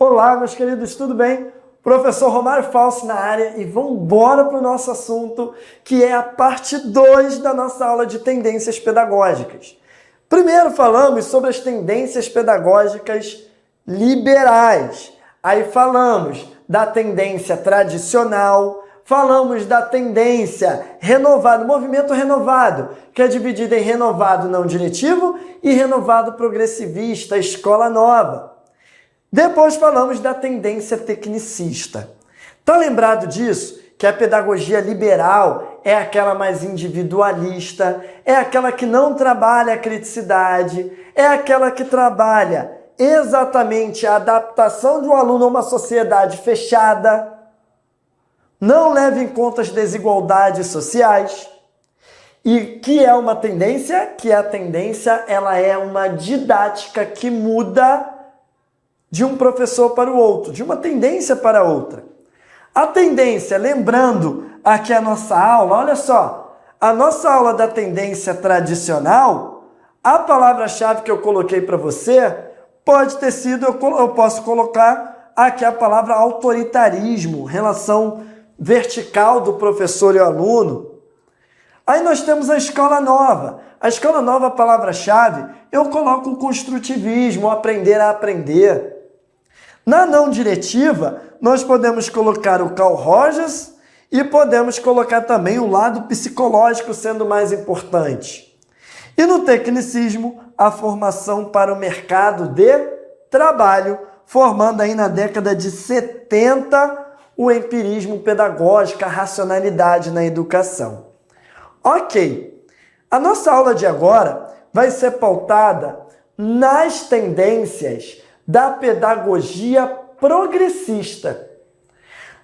Olá, meus queridos, tudo bem? Professor Romário Falso na área e vamos embora para o nosso assunto, que é a parte 2 da nossa aula de tendências pedagógicas. Primeiro falamos sobre as tendências pedagógicas liberais. Aí falamos da tendência tradicional, falamos da tendência renovada, movimento renovado, que é dividido em renovado não diretivo e renovado progressivista, escola nova. Depois falamos da tendência tecnicista. Tá lembrado disso? Que a pedagogia liberal é aquela mais individualista, é aquela que não trabalha a criticidade, é aquela que trabalha exatamente a adaptação de um aluno a uma sociedade fechada, não leva em conta as desigualdades sociais, e que é uma tendência, que a tendência ela é uma didática que muda de um professor para o outro, de uma tendência para outra. A tendência, lembrando aqui a nossa aula, olha só, a nossa aula da tendência tradicional, a palavra-chave que eu coloquei para você pode ter sido, eu posso colocar aqui a palavra autoritarismo, relação vertical do professor e o aluno. Aí nós temos a escola nova. A escola nova, a palavra-chave, eu coloco o construtivismo, o aprender a aprender. Na não diretiva, nós podemos colocar o Carl Rogers e podemos colocar também o lado psicológico sendo mais importante. E no tecnicismo, a formação para o mercado de trabalho, formando aí na década de 70 o empirismo pedagógico, a racionalidade na educação. Ok, a nossa aula de agora vai ser pautada nas tendências da pedagogia progressista.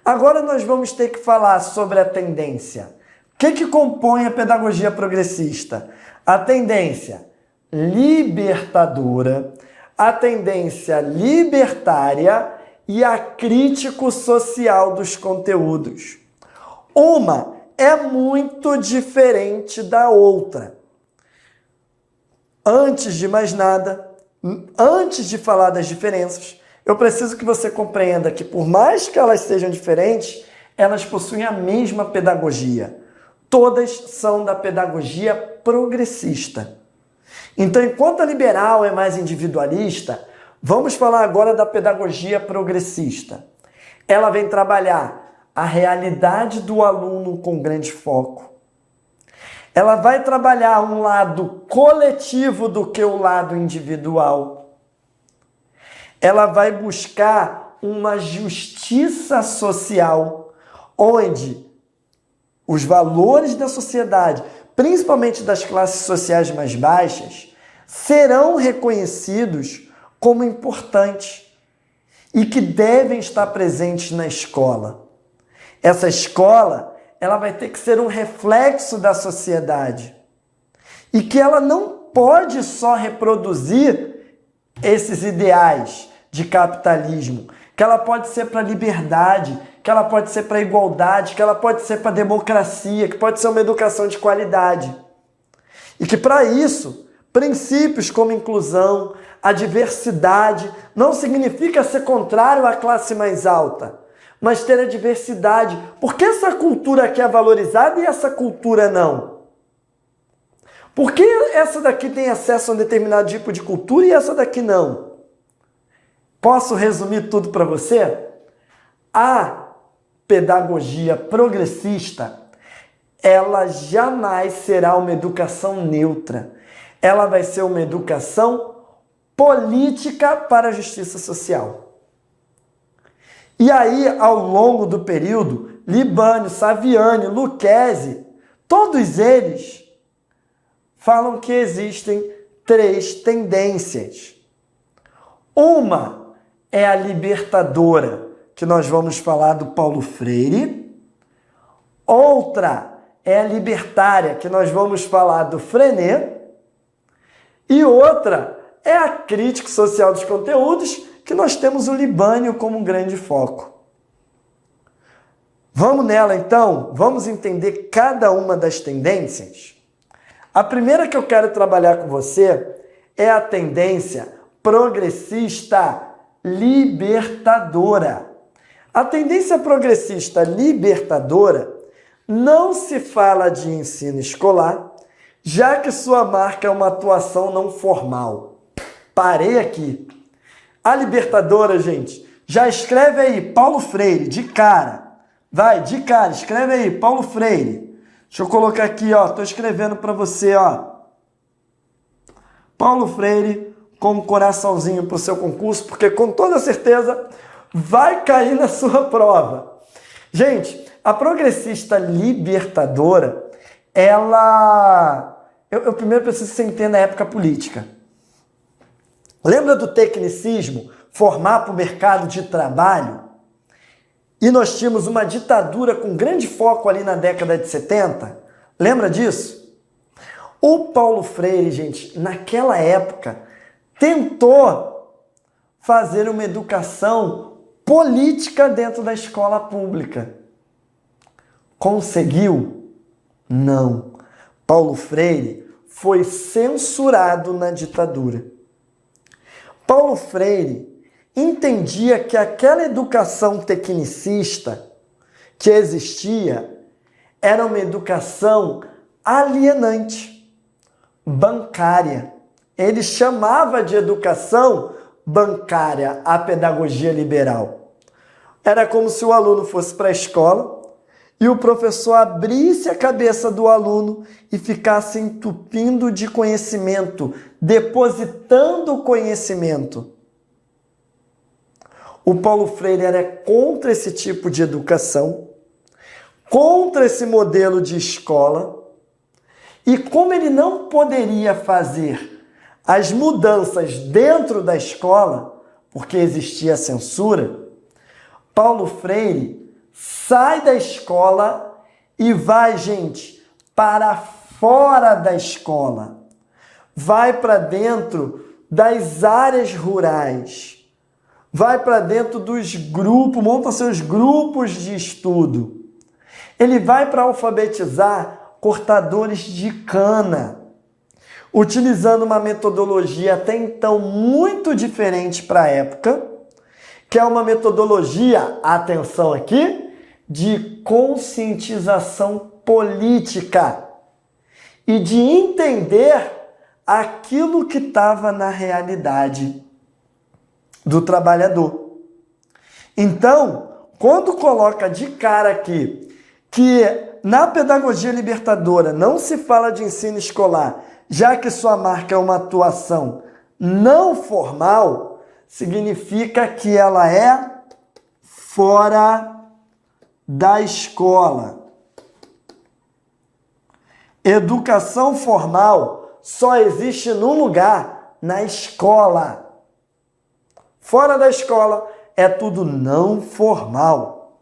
Agora nós vamos ter que falar sobre a tendência. O que compõe a pedagogia progressista? A tendência libertadora, a tendência libertária e a crítico-social dos conteúdos. Uma é muito diferente da outra. Antes de mais nada, antes de falar das diferenças, eu preciso que você compreenda que, por mais que elas sejam diferentes, elas possuem a mesma pedagogia. Todas são da pedagogia progressista. Então, enquanto a liberal é mais individualista, vamos falar agora da pedagogia progressista. Ela vem trabalhar a realidade do aluno com grande foco. Ela vai trabalhar um lado coletivo do que o lado individual. Ela vai buscar uma justiça social, onde os valores da sociedade, principalmente das classes sociais mais baixas, serão reconhecidos como importantes e que devem estar presentes na escola. Essa escola, ela vai ter que ser um reflexo da sociedade e que ela não pode só reproduzir esses ideais de capitalismo, que ela pode ser para a liberdade, que ela pode ser para a igualdade, que ela pode ser para a democracia, que pode ser uma educação de qualidade. E que para isso, princípios como inclusão, a diversidade, não significa ser contrário à classe mais alta, mas ter a diversidade. Porque essa cultura aqui é valorizada e essa cultura não? Por que essa daqui tem acesso a um determinado tipo de cultura e essa daqui não? Posso resumir tudo para você? A pedagogia progressista, ela jamais será uma educação neutra. Ela vai ser uma educação política para a justiça social. E aí, ao longo do período, Libânio, Saviani, Lucchesi, todos eles falam que existem três tendências. Uma é a libertadora, que nós vamos falar do Paulo Freire. Outra é a libertária, que nós vamos falar do Freinet. E outra é a crítica social dos conteúdos, que nós temos o Libânio como um grande foco. Vamos nela então? Vamos entender cada uma das tendências? A primeira que eu quero trabalhar com você é a tendência progressista libertadora. A tendência progressista libertadora não se fala de ensino escolar, já que sua marca é uma atuação não formal. Parei aqui. A libertadora, gente, já escreve aí, Paulo Freire, de cara. Vai, de cara, escreve aí, Paulo Freire. Deixa eu colocar aqui, ó, tô escrevendo para você, ó. Paulo Freire com um coraçãozinho pro seu concurso, porque com toda certeza vai cair na sua prova. Gente, a progressista libertadora, ela... Eu primeiro preciso que você entenda a época política. Lembra do tecnicismo, formar para o mercado de trabalho? E nós tínhamos uma ditadura com grande foco ali na década de 70? Lembra disso? O Paulo Freire, gente, naquela época, tentou fazer uma educação política dentro da escola pública. Conseguiu? Não. Paulo Freire foi censurado na ditadura. Paulo Freire entendia que aquela educação tecnicista que existia era uma educação alienante, bancária. Ele chamava de educação bancária a pedagogia liberal. Era como se o aluno fosse para a escola e o professor abrisse a cabeça do aluno e ficasse entupindo de conhecimento, depositando conhecimento. O Paulo Freire era contra esse tipo de educação, contra esse modelo de escola, e como ele não poderia fazer as mudanças dentro da escola, porque existia censura, Paulo Freire sai da escola e vai, gente, para fora da escola. Vai para dentro das áreas rurais. Vai para dentro dos grupos, monta seus grupos de estudo. Ele vai para alfabetizar cortadores de cana, utilizando uma metodologia até então muito diferente para a época, que é uma metodologia, atenção aqui, de conscientização política e de entender aquilo que estava na realidade do trabalhador. Então, quando coloca de cara aqui que na pedagogia libertadora não se fala de ensino escolar, já que sua marca é uma atuação não formal, significa que ela é fora da escola. Educação formal só existe num lugar, na escola. Fora da escola é tudo não formal.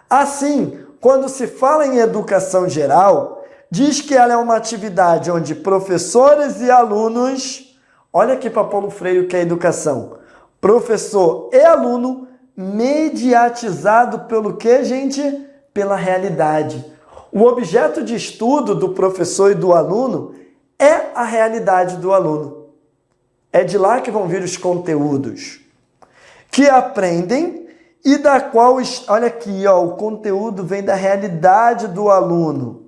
Assim, quando se fala em educação geral, diz que ela é uma atividade onde professores e alunos, olha aqui para Paulo Freire o que é educação, professor e aluno mediatizado pelo que, gente? Pela realidade. O objeto de estudo do professor e do aluno é a realidade do aluno. É de lá que vão vir os conteúdos que aprendem e da qual, olha aqui, ó, o conteúdo vem da realidade do aluno.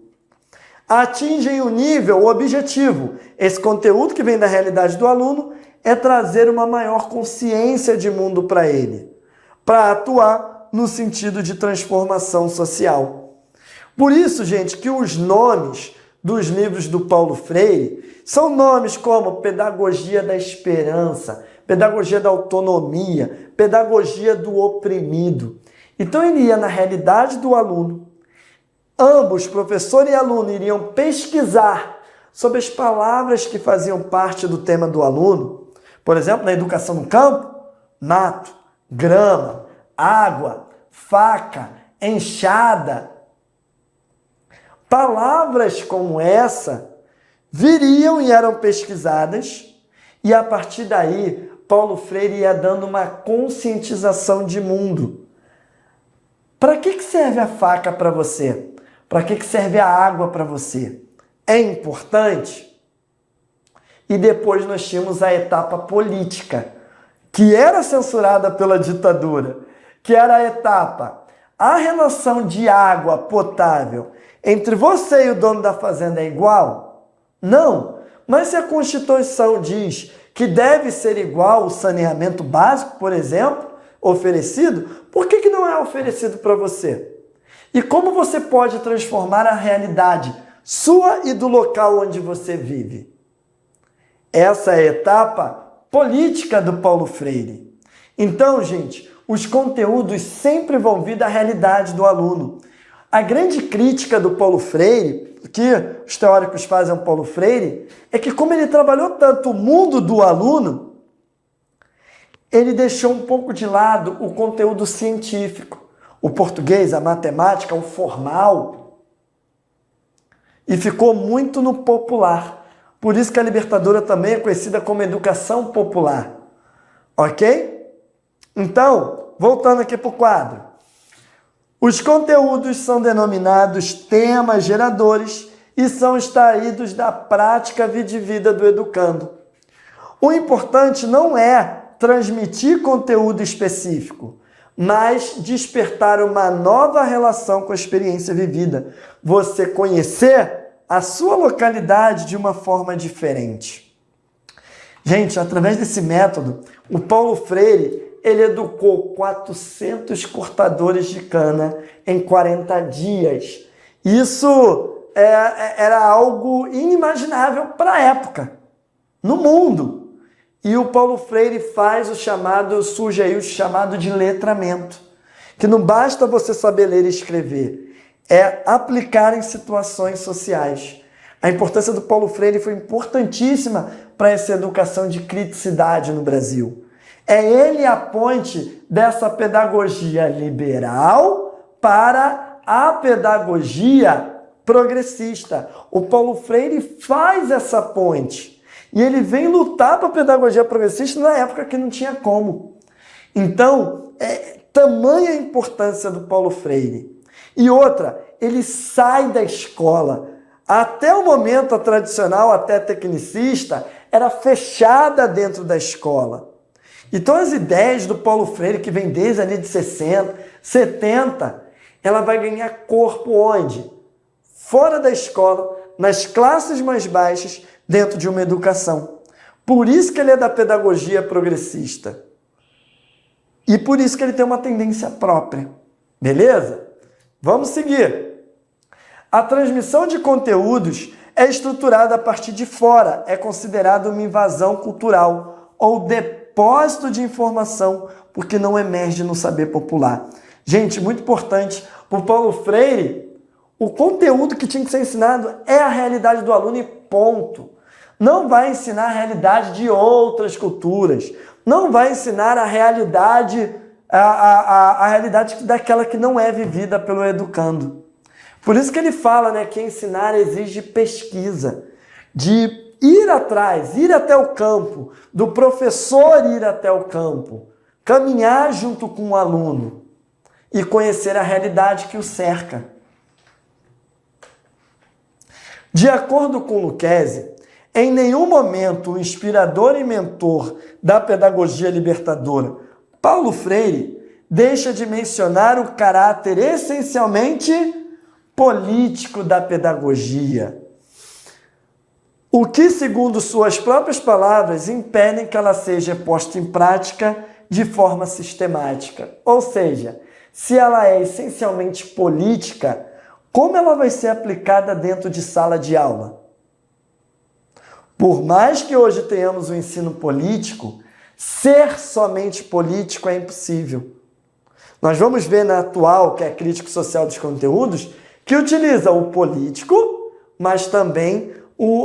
Atingem o nível, o objetivo. Esse conteúdo que vem da realidade do aluno é trazer uma maior consciência de mundo para ele, para atuar no sentido de transformação social. Por isso, gente, que os nomes dos livros do Paulo Freire são nomes como Pedagogia da Esperança, Pedagogia da Autonomia, Pedagogia do Oprimido. Então ele ia na realidade do aluno. Ambos, professor e aluno, iriam pesquisar sobre as palavras que faziam parte do tema do aluno. Por exemplo, na educação no campo, mato, grama, água, faca, enxada. Palavras como essa viriam e eram pesquisadas, e a partir daí Paulo Freire ia dando uma conscientização de mundo. Para que serve a faca para você? Para que serve a água para você? É importante? E depois nós tínhamos a etapa política, que era censurada pela ditadura, que era a etapa, a relação de água potável entre você e o dono da fazenda é igual? Não. Mas se a Constituição diz que deve ser igual o saneamento básico, por exemplo, oferecido, por que não é oferecido para você? E como você pode transformar a realidade sua e do local onde você vive? Essa é a etapa política do Paulo Freire. Então, gente, os conteúdos sempre vão vir da realidade do aluno. A grande crítica do Paulo Freire, que os teóricos fazem ao Paulo Freire, é que como ele trabalhou tanto o mundo do aluno, ele deixou um pouco de lado o conteúdo científico, o português, a matemática, o formal, e ficou muito no popular. Por isso que a Libertadora também é conhecida como educação popular. Ok? Então, voltando aqui para o quadro. Os conteúdos são denominados temas geradores e são extraídos da prática de vida do educando. O importante não é transmitir conteúdo específico, mas despertar uma nova relação com a experiência vivida. Você conhecer a sua localidade de uma forma diferente. Gente, através desse método, o Paulo Freire, ele educou 400 cortadores de cana em 40 dias. Isso era algo inimaginável para a época, no mundo. E o Paulo Freire faz o chamado, surge aí o chamado de letramento, que não basta você saber ler e escrever, é aplicar em situações sociais. A importância do Paulo Freire foi importantíssima para essa educação de criticidade no Brasil. É ele a ponte dessa pedagogia liberal para a pedagogia progressista. O Paulo Freire faz essa ponte e ele vem lutar para a pedagogia progressista na época que não tinha como. Então, tamanha a importância do Paulo Freire. E outra, ele sai da escola. Até o momento, a tradicional, até tecnicista, era fechada dentro da escola. Então as ideias do Paulo Freire, que vem desde ali de 60, 70, ela vai ganhar corpo onde? Fora da escola, nas classes mais baixas, dentro de uma educação. Por isso que ele é da pedagogia progressista. E por isso que ele tem uma tendência própria. Beleza? Vamos seguir. A transmissão de conteúdos é estruturada a partir de fora, é considerada uma invasão cultural ou depósito de informação, porque não emerge no saber popular. Gente, muito importante, para o Paulo Freire, o conteúdo que tinha que ser ensinado é a realidade do aluno e ponto. Não vai ensinar a realidade de outras culturas, não vai ensinar a realidade, a realidade daquela que não é vivida pelo educando. Por isso que ele fala, né, que ensinar exige pesquisa, de ir atrás, ir até o campo, do professor ir até o campo, caminhar junto com o aluno e conhecer a realidade que o cerca. De acordo com Lucchesi, em nenhum momento o inspirador e mentor da pedagogia libertadora, Paulo Freire, deixa de mencionar o caráter essencialmente político da pedagogia. O que, segundo suas próprias palavras, impedem que ela seja posta em prática de forma sistemática. Ou seja, se ela é essencialmente política, como ela vai ser aplicada dentro de sala de aula? Por mais que hoje tenhamos o ensino político, ser somente político é impossível. Nós vamos ver na atual, que é a crítica social dos conteúdos, que utiliza o político, mas também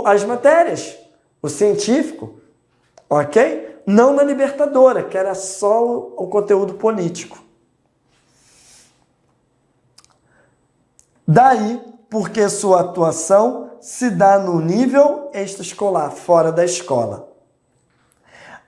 as matérias, o científico, ok? Não na Libertadora, que era só o conteúdo político. Daí, porque sua atuação se dá no nível extraescolar, fora da escola.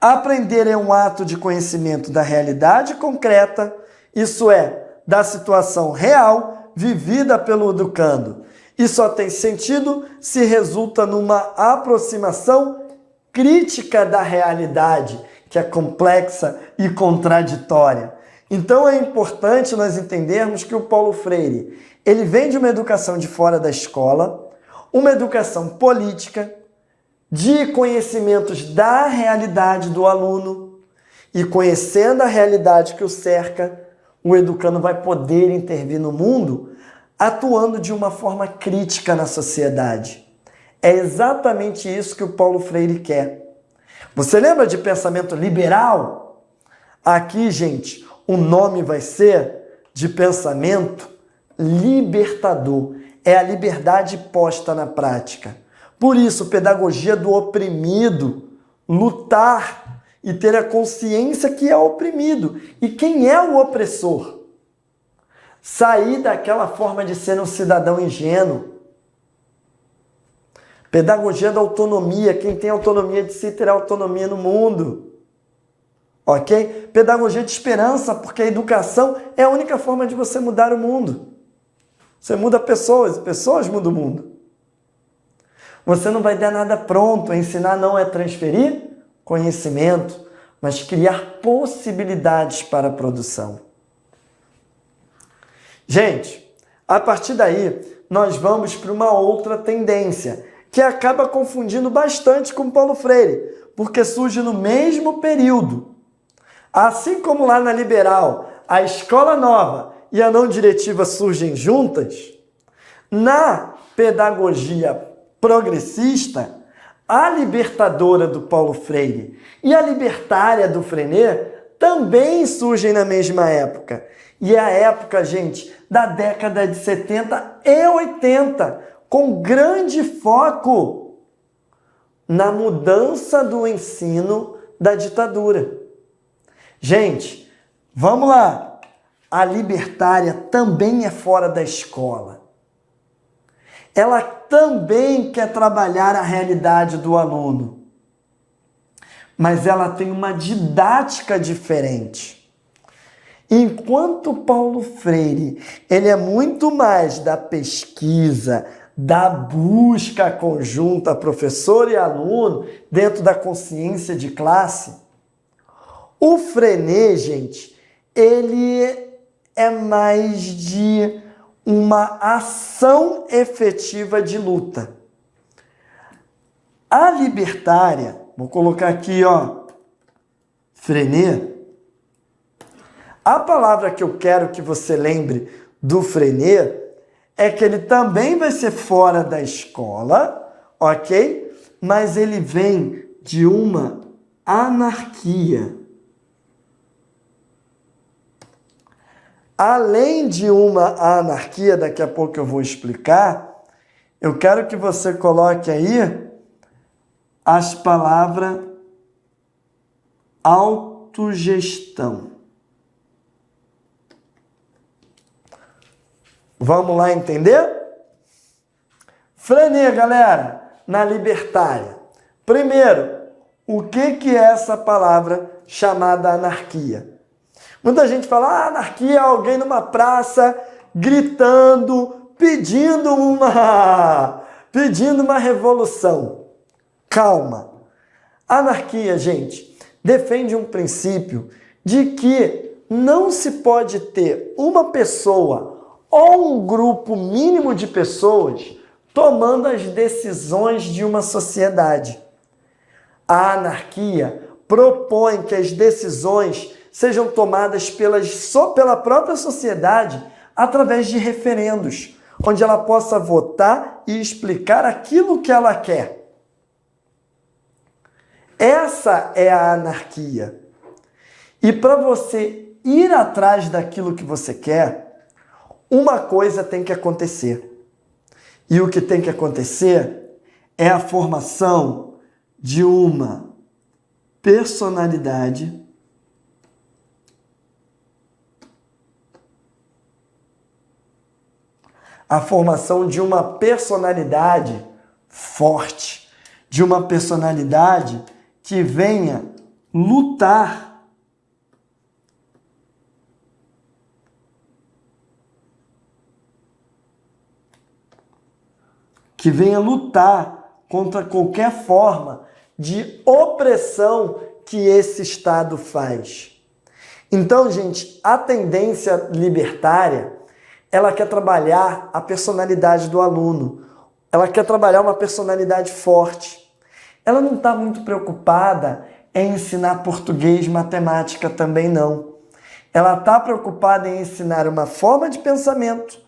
Aprender é um ato de conhecimento da realidade concreta, isso é, da situação real vivida pelo educando. E só tem sentido se resulta numa aproximação crítica da realidade, que é complexa e contraditória. Então é importante nós entendermos que o Paulo Freire, ele vem de uma educação de fora da escola, uma educação política, de conhecimentos da realidade do aluno, e conhecendo a realidade que o cerca, o educando vai poder intervir no mundo, atuando de uma forma crítica na sociedade. É exatamente isso que o Paulo Freire quer. Você lembra de pensamento liberal? Aqui, gente, o nome vai ser de pensamento libertador. É a liberdade posta na prática. Por isso, pedagogia do oprimido, lutar e ter a consciência que é oprimido. E quem é o opressor? Sair daquela forma de ser um cidadão ingênuo. Pedagogia da autonomia. Quem tem autonomia de si terá autonomia no mundo. Ok? Pedagogia de esperança, porque a educação é a única forma de você mudar o mundo. Você muda pessoas, pessoas mudam o mundo. Você não vai dar nada pronto. Ensinar não é transferir conhecimento, mas criar possibilidades para a produção. Gente, a partir daí, nós vamos para uma outra tendência, que acaba confundindo bastante com Paulo Freire, porque surge no mesmo período. Assim como lá na liberal, a escola nova e a não diretiva surgem juntas, na pedagogia progressista, a libertadora do Paulo Freire e a libertária do Freinet também surgem na mesma época. E é a época, gente, da década de 70 e 80, com grande foco na mudança do ensino da ditadura. Gente, vamos lá. A libertária também é fora da escola. Ela também quer trabalhar a realidade do aluno. Mas ela tem uma didática diferente. Enquanto Paulo Freire, ele é muito mais da pesquisa, da busca conjunta professor e aluno dentro da consciência de classe, o Freinet, gente, ele é mais de uma ação efetiva de luta. A libertária, vou colocar aqui, ó, Freinet. A palavra que eu quero que você lembre do Freinet é que ele também vai ser fora da escola, ok? Mas ele vem de uma anarquia. Além de uma anarquia, daqui a pouco eu vou explicar, eu quero que você coloque aí as palavras autogestão. Vamos lá entender? Freinet, galera, na libertária. Primeiro, o que é essa palavra chamada anarquia? Muita gente fala, anarquia é alguém numa praça gritando, pedindo uma revolução. Calma. Anarquia, gente, defende um princípio de que não se pode ter uma pessoa ou um grupo mínimo de pessoas tomando as decisões de uma sociedade. A anarquia propõe que as decisões sejam tomadas pela própria sociedade através de referendos, onde ela possa votar e explicar aquilo que ela quer. Essa é a anarquia. E para você ir atrás daquilo que você quer, uma coisa tem que acontecer. E o que tem que acontecer é a formação de uma personalidade forte, de uma personalidade que venha lutar contra qualquer forma de opressão que esse Estado faz. Então, gente, a tendência libertária, ela quer trabalhar a personalidade do aluno. Ela quer trabalhar uma personalidade forte. Ela não está muito preocupada em ensinar português, matemática também não. Ela está preocupada em ensinar uma forma de pensamento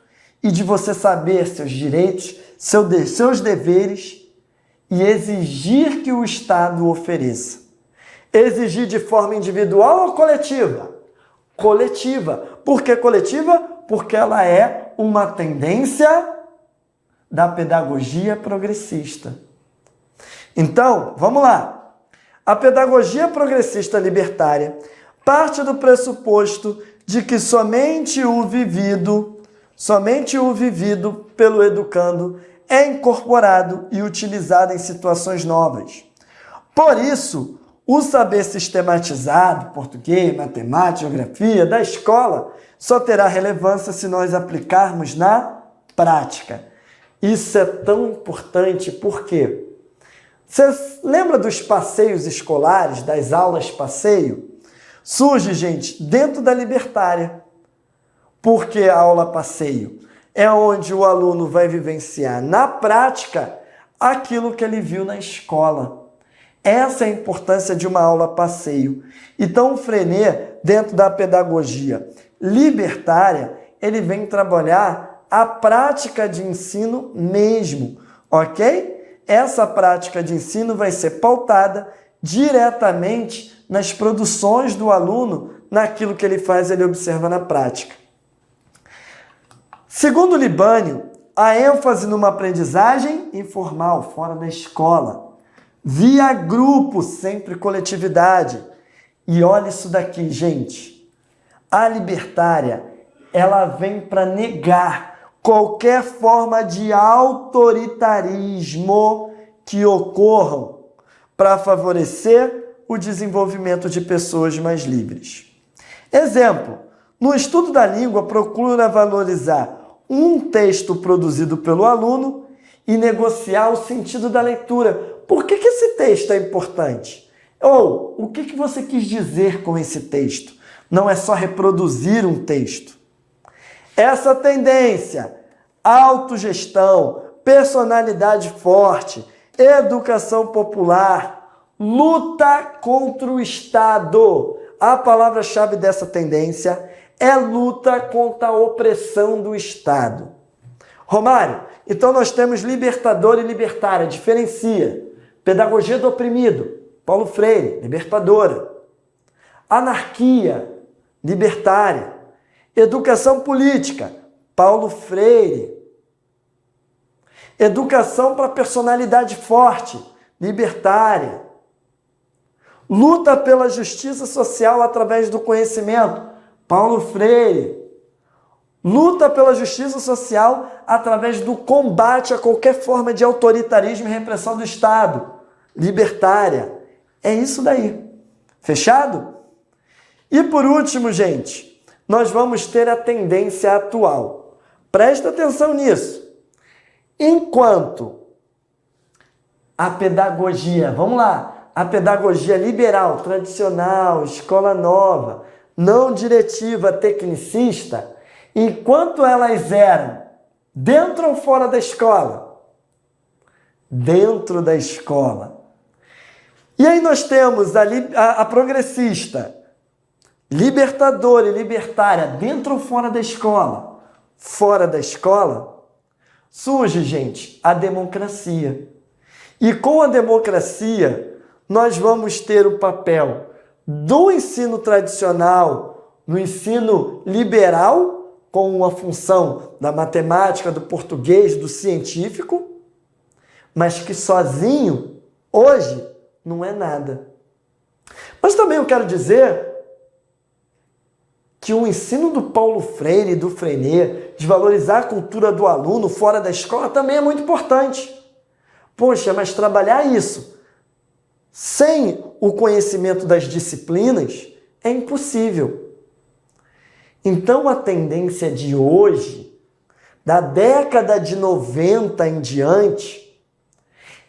e de você saber seus direitos, seus deveres e exigir que o Estado ofereça. Exigir de forma individual ou coletiva? Coletiva. Por que coletiva? Porque ela é uma tendência da pedagogia progressista. Então, vamos lá. A pedagogia progressista libertária parte do pressuposto de que somente o vivido pelo educando é incorporado e utilizado em situações novas. Por isso, o saber sistematizado, português, matemática, geografia, da escola, só terá relevância se nós aplicarmos na prática. Isso é tão importante, por quê? Você lembra dos passeios escolares, das aulas passeio? Surge, gente, dentro da libertária. Por que a aula passeio? É onde o aluno vai vivenciar na prática aquilo que ele viu na escola. Essa é a importância de uma aula passeio. Então, o Freinet, dentro da pedagogia libertária, ele vem trabalhar a prática de ensino mesmo, ok? Essa prática de ensino vai ser pautada diretamente nas produções do aluno, naquilo que ele faz, ele observa na prática. Segundo Libânio, a ênfase numa aprendizagem informal, fora da escola, via grupo, sempre coletividade. E olha isso daqui, gente. A libertária, ela vem para negar qualquer forma de autoritarismo que ocorram para favorecer o desenvolvimento de pessoas mais livres. Exemplo, no estudo da língua, procura valorizar um texto produzido pelo aluno e negociar o sentido da leitura. Por que esse texto é importante? Ou, o que você quis dizer com esse texto? Não é só reproduzir um texto. Essa tendência, autogestão, personalidade forte, educação popular, luta contra o Estado. A palavra-chave dessa tendência é luta contra a opressão do Estado. Romário, então nós temos libertador e libertária, diferencia. Pedagogia do oprimido, Paulo Freire, libertadora. Anarquia, libertária. Educação política, Paulo Freire. Educação para personalidade forte, libertária. Luta pela justiça social através do conhecimento, Paulo Freire. Luta pela justiça social através do combate a qualquer forma de autoritarismo e repressão do Estado, libertária. É isso daí. Fechado? E por último, gente, nós vamos ter a tendência atual. Presta atenção nisso. Enquanto a pedagogia, vamos lá, a pedagogia liberal, tradicional, escola nova, não diretiva, tecnicista, enquanto elas eram dentro ou fora da escola? Dentro da escola. E aí nós temos a progressista, libertadora e libertária, dentro ou fora da escola? Fora da escola, surge, gente, a democracia. E com a democracia, nós vamos ter o papel do ensino tradicional, no ensino liberal, com a função da matemática, do português, do científico, mas que sozinho, hoje, não é nada. Mas também eu quero dizer que o ensino do Paulo Freire e do Freinet, de valorizar a cultura do aluno fora da escola, também é muito importante. Poxa, mas trabalhar isso sem o conhecimento das disciplinas é impossível. Então a tendência de hoje, da década de 90 em diante,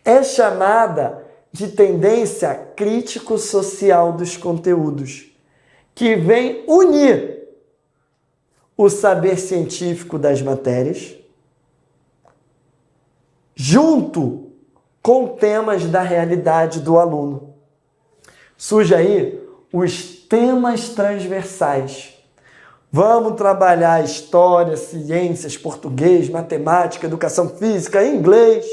é chamada de tendência crítico-social dos conteúdos, que vem unir o saber científico das matérias junto com temas da realidade do aluno. Surge aí os temas transversais. Vamos trabalhar história, ciências, português, matemática, educação física, inglês,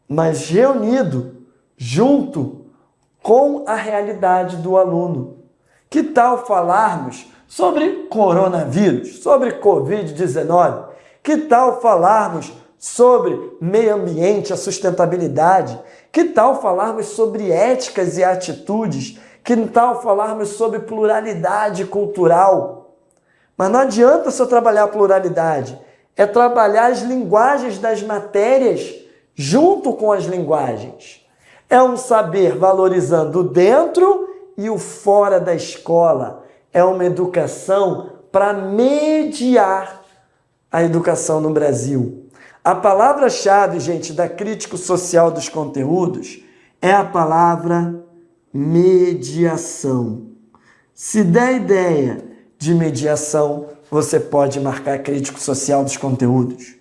mas reunido junto com a realidade do aluno. Que tal falarmos sobre coronavírus, sobre Covid-19? Que tal falarmos sobre meio ambiente, a sustentabilidade? Que tal falarmos sobre éticas e atitudes? Que tal falarmos sobre pluralidade cultural? Mas não adianta só trabalhar a pluralidade, é trabalhar as linguagens das matérias junto com as linguagens. É um saber valorizando o dentro e o fora da escola. É uma educação para mediar a educação no Brasil. A palavra-chave, gente, da crítica social dos conteúdos é a palavra mediação. Se der ideia de mediação, você pode marcar crítico social dos conteúdos.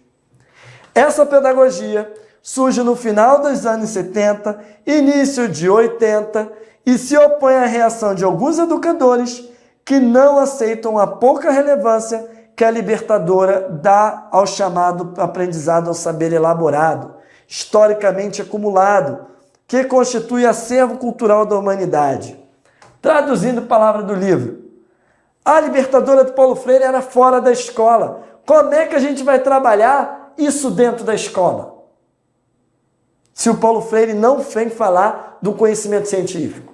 Essa pedagogia surge no final dos anos 70, início de 80 e se opõe à reação de alguns educadores que não aceitam a pouca relevância que a libertadora dá ao chamado aprendizado ao saber elaborado, historicamente acumulado, que constitui acervo cultural da humanidade. Traduzindo a palavra do livro, a libertadora de Paulo Freire era fora da escola. Como é que a gente vai trabalhar isso dentro da escola? Se o Paulo Freire não vem falar do conhecimento científico.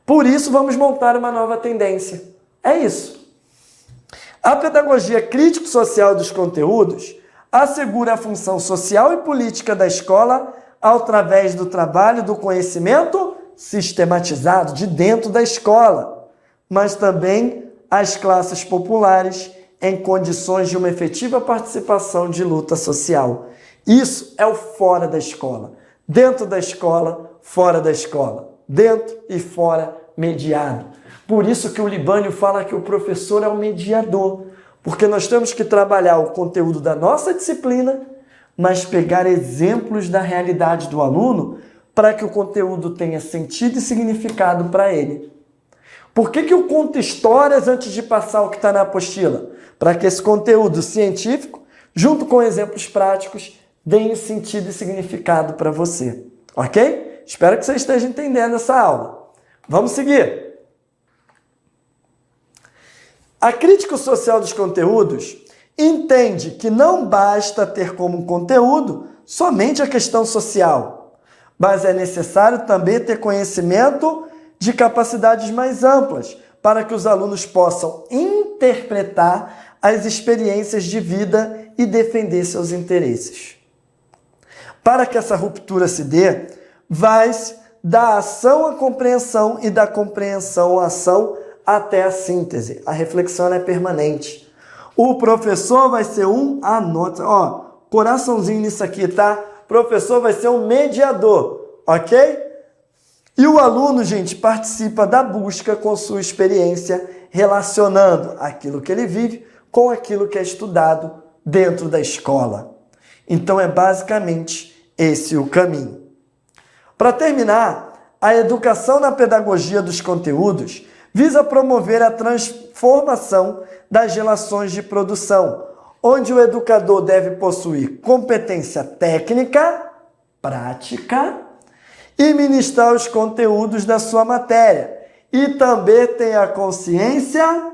Por isso, vamos montar uma nova tendência. É isso. A pedagogia crítico-social dos conteúdos assegura a função social e política da escola através do trabalho do conhecimento sistematizado de dentro da escola, mas também as classes populares em condições de uma efetiva participação de luta social. Isso é o fora da escola. Dentro da escola, fora da escola. Dentro e fora, mediado. Por isso que o Libânio fala que o professor é o mediador, porque nós temos que trabalhar o conteúdo da nossa disciplina, mas pegar exemplos da realidade do aluno para que o conteúdo tenha sentido e significado para ele. Por que eu conto histórias antes de passar o que está na apostila? Para que esse conteúdo científico, junto com exemplos práticos, deem sentido e significado para você. Ok? Espero que você esteja entendendo essa aula. Vamos seguir. A crítica social dos conteúdos entende que não basta ter como conteúdo somente a questão social, mas é necessário também ter conhecimento de capacidades mais amplas para que os alunos possam interpretar as experiências de vida e defender seus interesses. Para que essa ruptura se dê, vai-se da ação à compreensão e da compreensão à ação até a síntese. A reflexão é permanente. O professor vai ser anota, coraçãozinho nisso aqui, tá? O professor vai ser um mediador, ok? E o aluno, gente, participa da busca com sua experiência, relacionando aquilo que ele vive com aquilo que é estudado dentro da escola. Então é basicamente esse o caminho. Para terminar, a educação na pedagogia dos conteúdos visa promover a transformação das relações de produção, onde o educador deve possuir competência técnica, prática e ministrar os conteúdos da sua matéria. E também tem a consciência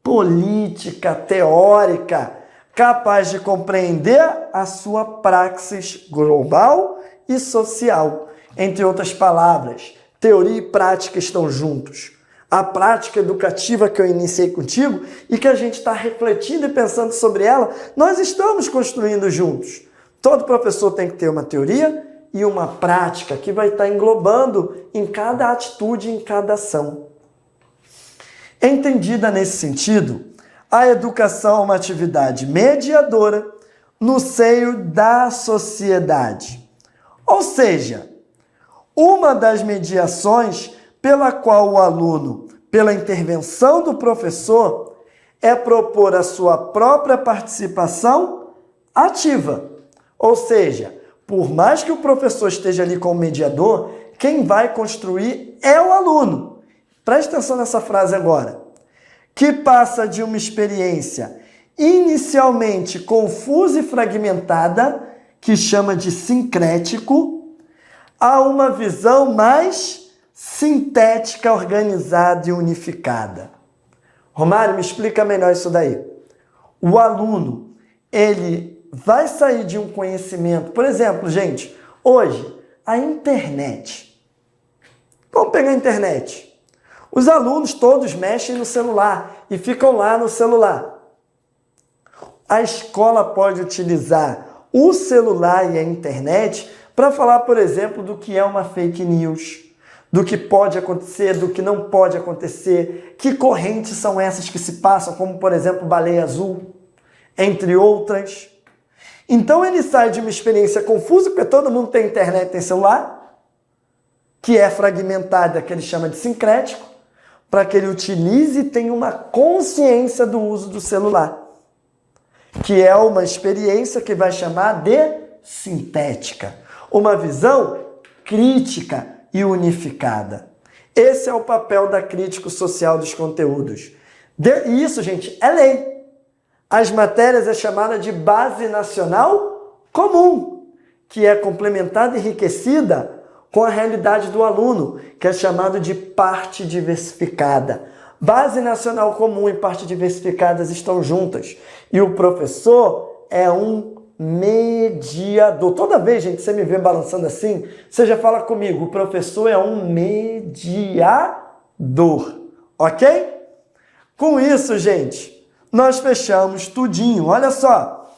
política, teórica, capaz de compreender a sua praxis global e social. Entre outras palavras, teoria e prática estão juntos. A prática educativa que eu iniciei contigo e que a gente está refletindo e pensando sobre ela, nós estamos construindo juntos. Todo professor tem que ter uma teoria e uma prática que vai estar englobando em cada atitude, em cada ação. Entendida nesse sentido, a educação é uma atividade mediadora no seio da sociedade. Ou seja, Uma das mediações pela qual o aluno, pela intervenção do professor, é propor a sua própria participação ativa. Ou seja, por mais que o professor esteja ali como mediador, quem vai construir é o aluno. Preste atenção nessa frase agora. Que passa de uma experiência inicialmente confusa e fragmentada, que chama de sincrético, a uma visão mais sintética, organizada e unificada. Romário, me explica melhor isso daí. O aluno, ele vai sair de um conhecimento. Por exemplo, gente, hoje, a internet. Vamos pegar a internet. Os alunos todos mexem no celular e ficam lá no celular. A escola pode utilizar o celular e a internet para falar, por exemplo, do que é uma fake news, do que pode acontecer, do que não pode acontecer, que correntes são essas que se passam, como, por exemplo, baleia azul, entre outras. Então ele sai de uma experiência confusa, porque todo mundo tem internet, tem celular, que é fragmentada, que ele chama de sincrético, para que ele utilize e tenha uma consciência do uso do celular, que é uma experiência que vai chamar de sintética, uma visão crítica e unificada. Esse é o papel da crítica social dos conteúdos. E isso, gente, é lei. As matérias é chamada de base nacional comum, que é complementada e enriquecida com a realidade do aluno, que é chamado de parte diversificada. Base nacional comum e parte diversificadas estão juntas. E o professor é um mediador. Toda vez, gente, você me vê balançando assim, você já fala comigo, o professor é um mediador, ok? Com isso, gente, nós fechamos tudinho. Olha só.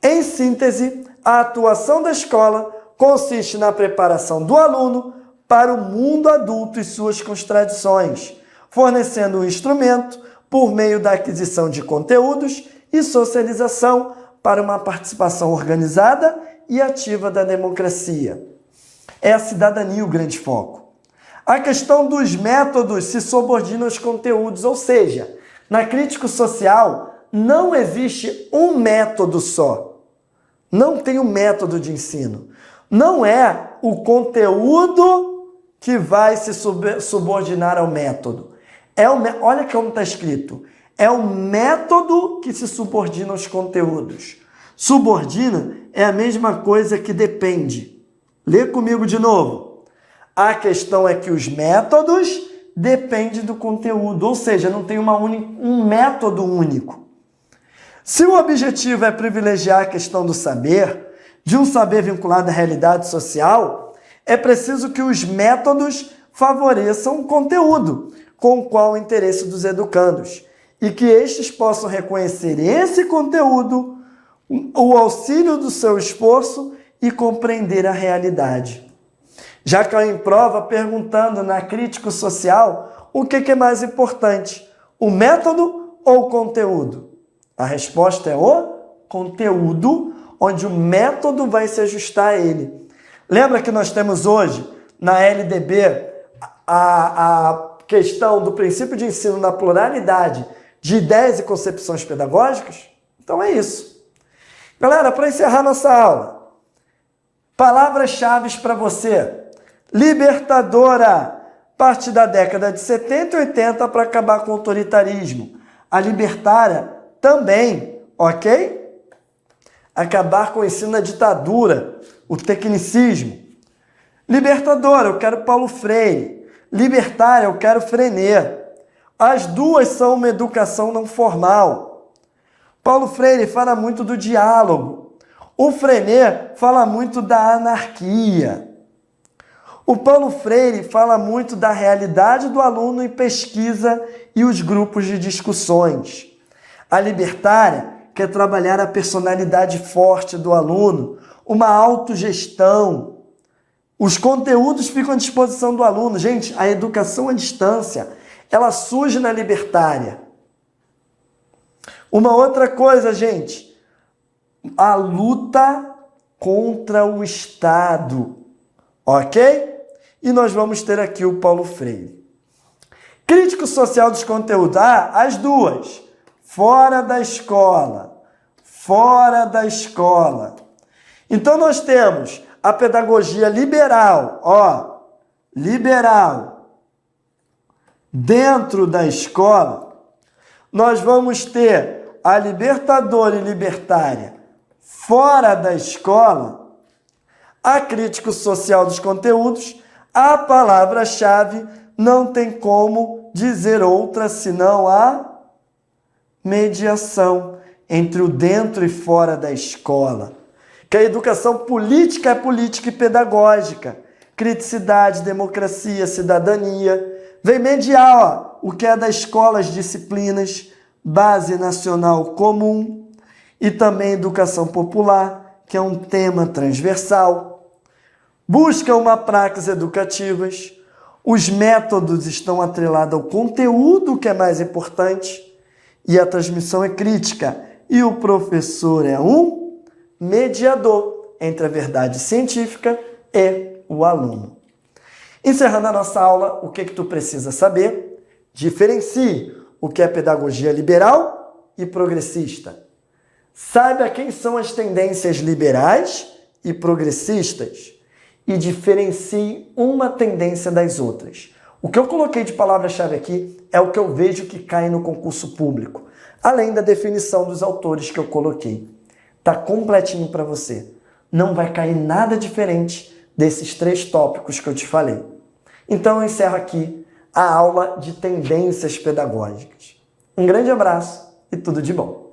Em síntese, a atuação da escola consiste na preparação do aluno para o mundo adulto e suas contradições, fornecendo um instrumento por meio da aquisição de conteúdos e socialização para uma participação organizada e ativa da democracia. É a cidadania o grande foco. A questão dos métodos se subordina aos conteúdos, ou seja, na crítica social não existe um método só. Não tem um método de ensino. Não é o conteúdo que vai se subordinar ao método. Olha como está escrito. É o método que se subordina aos conteúdos. Subordina é a mesma coisa que depende. Lê comigo de novo. A questão é que os métodos dependem do conteúdo, ou seja, não tem um método único. Se o objetivo é privilegiar a questão do saber, de um saber vinculado à realidade social, é preciso que os métodos favoreçam o conteúdo, com o qual o interesse dos educandos, e que estes possam reconhecer esse conteúdo, o auxílio do seu esforço e compreender a realidade. Já caiu em prova perguntando na crítica social o que é mais importante, o método ou o conteúdo? A resposta é o conteúdo, onde o método vai se ajustar a ele. Lembra que nós temos hoje, na LDB, a questão do princípio de ensino na pluralidade de ideias e concepções pedagógicas? Então é isso. Galera, para encerrar nossa aula, palavras-chave para você. Libertadora, parte da década de 70 e 80 para acabar com o autoritarismo. A libertária também, ok? Acabar com o ensino da ditadura, o tecnicismo. Libertadora, eu quero Paulo Freire. Libertária, eu quero Frenet. As duas são uma educação não formal. Paulo Freire fala muito do diálogo. O Frenet fala muito da anarquia. O Paulo Freire fala muito da realidade do aluno em pesquisa e os grupos de discussões. A libertária quer trabalhar a personalidade forte do aluno, uma autogestão. Os conteúdos ficam à disposição do aluno. Gente, a educação à distância, ela surge na libertária. Uma outra coisa, gente, a luta contra o Estado. Ok? E nós vamos ter aqui o Paulo Freire. Crítico social dos conteúdos. As duas. Fora da escola. Fora da escola. Então nós temos a pedagogia liberal. Liberal. Dentro da escola. Nós vamos ter a libertadora e libertária fora da escola. A crítico social dos conteúdos. A palavra-chave não tem como dizer outra senão a mediação entre o dentro e fora da escola. Que a educação política é política e pedagógica. Criticidade, democracia, cidadania. Vem mediar o que é da escola, as disciplinas, base nacional comum e também educação popular, que é um tema transversal. Busca uma práticas educativas. Os métodos estão atrelados ao conteúdo, que é mais importante, e a transmissão é crítica. E o professor é um mediador entre a verdade científica e o aluno. Encerrando a nossa aula, o que tu precisa saber? Diferencie o que é pedagogia liberal e progressista. Saiba quem são as tendências liberais e progressistas e diferencie uma tendência das outras. O que eu coloquei de palavra-chave aqui é o que eu vejo que cai no concurso público, além da definição dos autores que eu coloquei. Tá completinho para você. Não vai cair nada diferente desses 3 tópicos que eu te falei. Então eu encerro aqui a aula de tendências pedagógicas. Um grande abraço e tudo de bom.